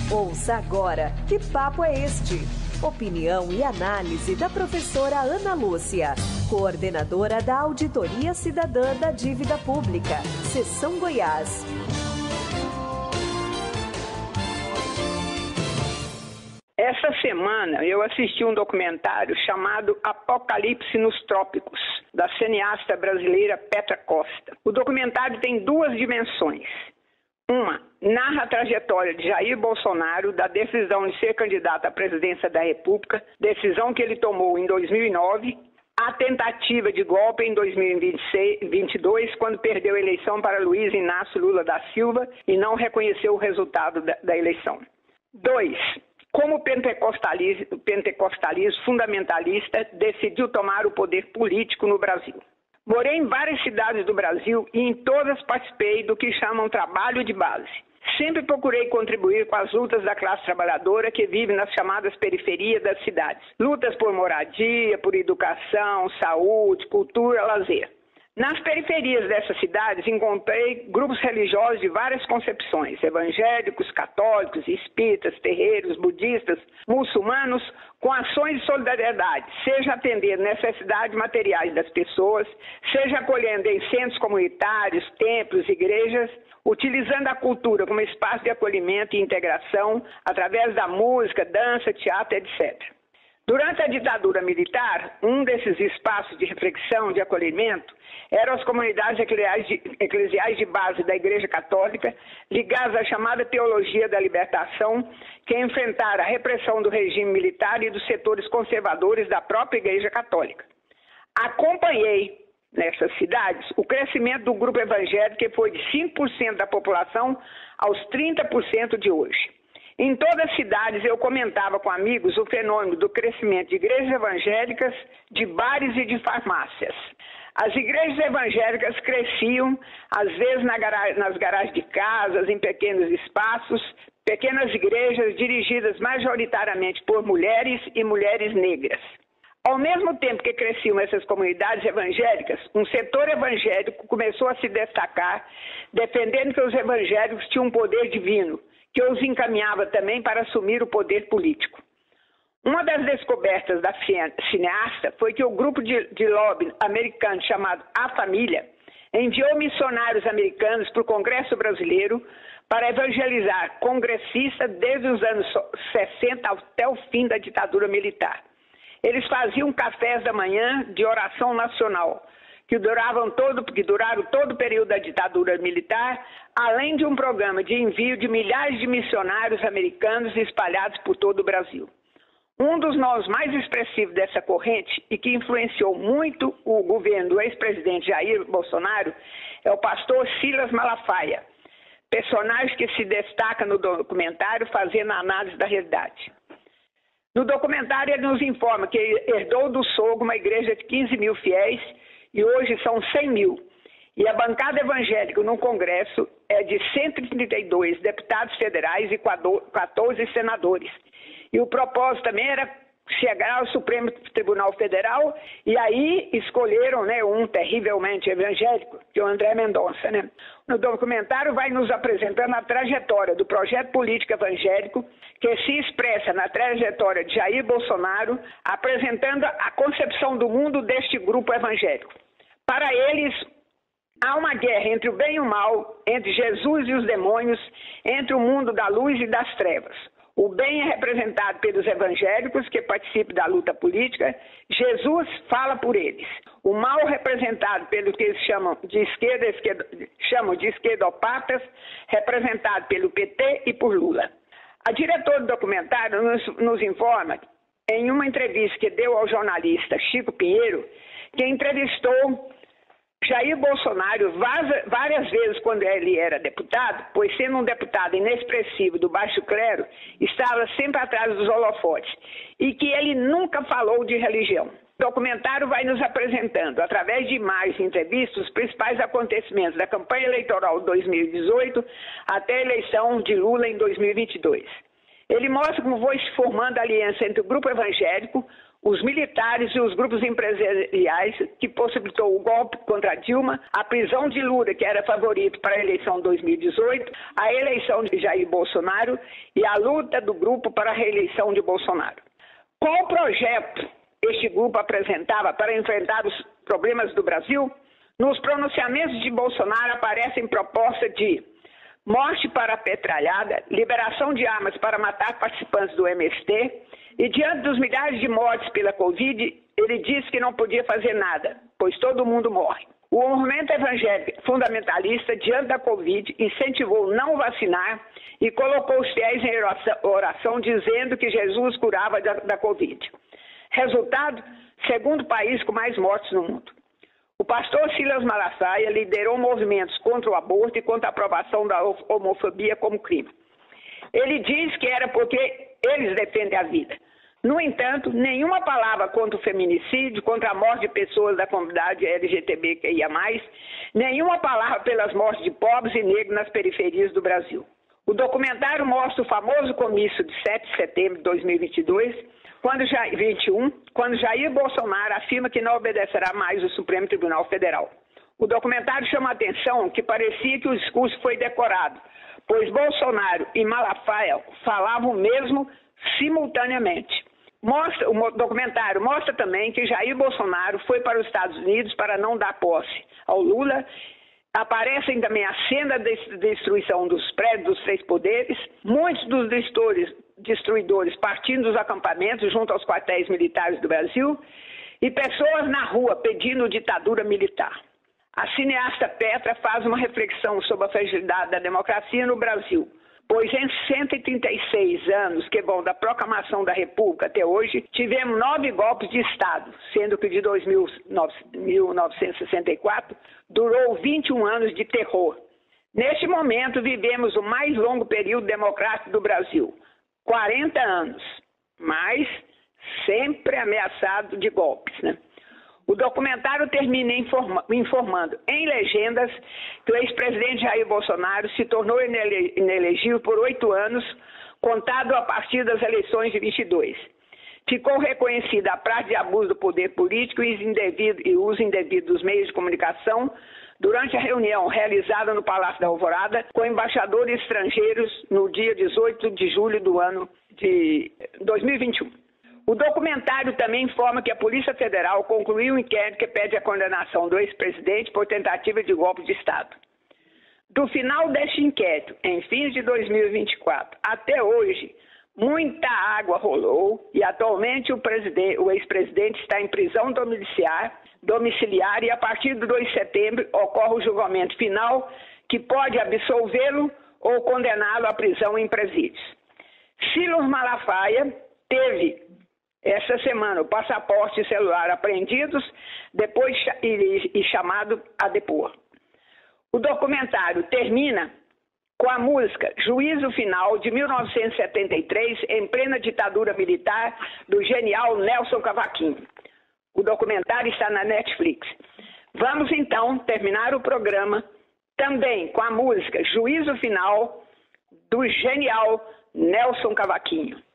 Ouça agora Que Papo é Este? Opinião e análise da professora Ana Lúcia, coordenadora da Auditoria Cidadã da Dívida Pública, Seção Goiás. Essa semana eu assisti um documentário chamado Apocalipse nos Trópicos, da cineasta brasileira Petra Costa. O documentário tem duas dimensões. Uma, narra a trajetória de Jair Bolsonaro da decisão de ser candidato à presidência da República, decisão que ele tomou em 2009, a tentativa de golpe em 2022, quando perdeu a eleição para Luiz Inácio Lula da Silva e não reconheceu o resultado da eleição. 2. Como o pentecostalismo fundamentalista decidiu tomar o poder político no Brasil. Morei em várias cidades do Brasil e em todas participei do que chamam trabalho de base. Sempre procurei contribuir com as lutas da classe trabalhadora que vive nas chamadas periferias das cidades. Lutas por moradia, por educação, saúde, cultura, lazer. Nas periferias dessas cidades encontrei grupos religiosos de várias concepções, evangélicos, católicos, espíritas, terreiros, budistas, muçulmanos, com ações de solidariedade, seja atendendo necessidades materiais das pessoas, seja acolhendo em centros comunitários, templos, igrejas, utilizando a cultura como espaço de acolhimento e integração, através da música, dança, teatro, etc. Durante a ditadura militar, um desses espaços de reflexão, de acolhimento, eram as comunidades eclesiais de base da Igreja Católica, ligadas à chamada Teologia da Libertação, que enfrentaram a repressão do regime militar e dos setores conservadores da própria Igreja Católica. Acompanhei, nessas cidades, o crescimento do grupo evangélico, que foi de 5% da população aos 30% de hoje. Em todas as cidades eu comentava com amigos o fenômeno do crescimento de igrejas evangélicas, de bares e de farmácias. As igrejas evangélicas cresciam, às vezes nas garagens de casas, em pequenos espaços, pequenas igrejas dirigidas majoritariamente por mulheres e mulheres negras. Ao mesmo tempo que cresciam essas comunidades evangélicas, um setor evangélico começou a se destacar, defendendo que os evangélicos tinham um poder divino, que os encaminhava também para assumir o poder político. Uma das descobertas da cineasta foi que o grupo de lobby americano chamado A Família enviou missionários americanos para o Congresso Brasileiro para evangelizar congressistas desde os anos 60 até o fim da ditadura militar. Eles faziam cafés da manhã de oração nacional, que duraram todo o período da ditadura militar, além de um programa de envio de milhares de missionários americanos espalhados por todo o Brasil. Um dos nomes mais expressivos dessa corrente e que influenciou muito o governo do ex-presidente Jair Bolsonaro é o pastor Silas Malafaia, personagem que se destaca no documentário fazendo a análise da realidade. No documentário ele nos informa que ele herdou do sogro uma igreja de 15 mil fiéis e hoje são 100 mil. E a bancada evangélica no Congresso é de 132 deputados federais e 14 senadores. E o propósito também era chegar ao Supremo Tribunal Federal e aí escolheram um terrivelmente evangélico, que é o André Mendonça. No documentário vai nos apresentando a trajetória do projeto político evangélico que se expressa na trajetória de Jair Bolsonaro, apresentando a concepção do mundo deste grupo evangélico. Para eles, há uma guerra entre o bem e o mal, entre Jesus e os demônios, entre o mundo da luz e das trevas. O bem é representado pelos evangélicos que participam da luta política. Jesus fala por eles. O mal representado pelo que eles chamam de esquerdopatas, representado pelo PT e por Lula. A diretora do documentário nos informa, em uma entrevista que deu ao jornalista Chico Pinheiro, que entrevistou Jair Bolsonaro várias vezes quando ele era deputado, pois sendo um deputado inexpressivo do baixo clero, estava sempre atrás dos holofotes, e que ele nunca falou de religião. O documentário vai nos apresentando, através de imagens e entrevistas, os principais acontecimentos da campanha eleitoral de 2018 até a eleição de Lula em 2022. Ele mostra como foi se formando a aliança entre o grupo evangélico, os militares e os grupos empresariais que possibilitou o golpe contra Dilma, a prisão de Lula, que era favorito para a eleição de 2018, a eleição de Jair Bolsonaro e a luta do grupo para a reeleição de Bolsonaro. Qual projeto este grupo apresentava para enfrentar os problemas do Brasil? Nos pronunciamentos de Bolsonaro aparecem propostas de morte para a petralhada, liberação de armas para matar participantes do MST, e diante dos milhares de mortes pela Covid, ele disse que não podia fazer nada, pois todo mundo morre. O movimento evangélico fundamentalista, diante da Covid, incentivou não vacinar e colocou os fiéis em oração, dizendo que Jesus curava da Covid. Resultado, segundo país com mais mortes no mundo. O pastor Silas Malafaia liderou movimentos contra o aborto e contra a aprovação da homofobia como crime. Ele diz que era porque eles defendem a vida. No entanto, nenhuma palavra contra o feminicídio, contra a morte de pessoas da comunidade LGBTQIA+, nenhuma palavra pelas mortes de pobres e negros nas periferias do Brasil. O documentário mostra o famoso comício de 7 de setembro de 2022, quando Jair Bolsonaro afirma que não obedecerá mais o Supremo Tribunal Federal. O documentário chama a atenção que parecia que o discurso foi decorado, pois Bolsonaro e Malafaia falavam mesmo simultaneamente. O documentário mostra também que Jair Bolsonaro foi para os Estados Unidos para não dar posse ao Lula. Aparecem também a cena de destruição dos prédios dos 3 poderes, muitos dos destruidores partindo dos acampamentos junto aos quartéis militares do Brasil e pessoas na rua pedindo ditadura militar. A cineasta Petra faz uma reflexão sobre a fragilidade da democracia no Brasil, pois em 136 anos que vão da proclamação da República até hoje, tivemos 9 golpes de Estado, sendo que de 1964 durou 21 anos de terror. Neste momento, vivemos o mais longo período democrático do Brasil, 40 anos, mas sempre ameaçado de golpes, né? O documentário termina informando em legendas que o ex-presidente Jair Bolsonaro se tornou inelegível por 8 anos, contado a partir das eleições de 22. Ficou reconhecida a prática de abuso do poder político e uso indevido dos meios de comunicação durante a reunião realizada no Palácio da Alvorada com embaixadores estrangeiros no dia 18 de julho do ano de 2021. O documentário também informa que a Polícia Federal concluiu um inquérito que pede a condenação do ex-presidente por tentativa de golpe de Estado. Do final deste inquérito, em fins de 2024, até hoje, muita água rolou e atualmente o ex-presidente está em prisão domiciliar e a partir do 2 de setembro ocorre o julgamento final que pode absolvê-lo ou condená-lo à prisão em presídios. Silas Malafaia teve essa semana o passaporte e celular apreendidos depois e chamado a depor. O documentário termina com a música Juízo Final, de 1973, em plena ditadura militar, do genial Nelson Cavaquinho. O documentário está na Netflix. Vamos então terminar o programa também com a música Juízo Final, do genial Nelson Cavaquinho.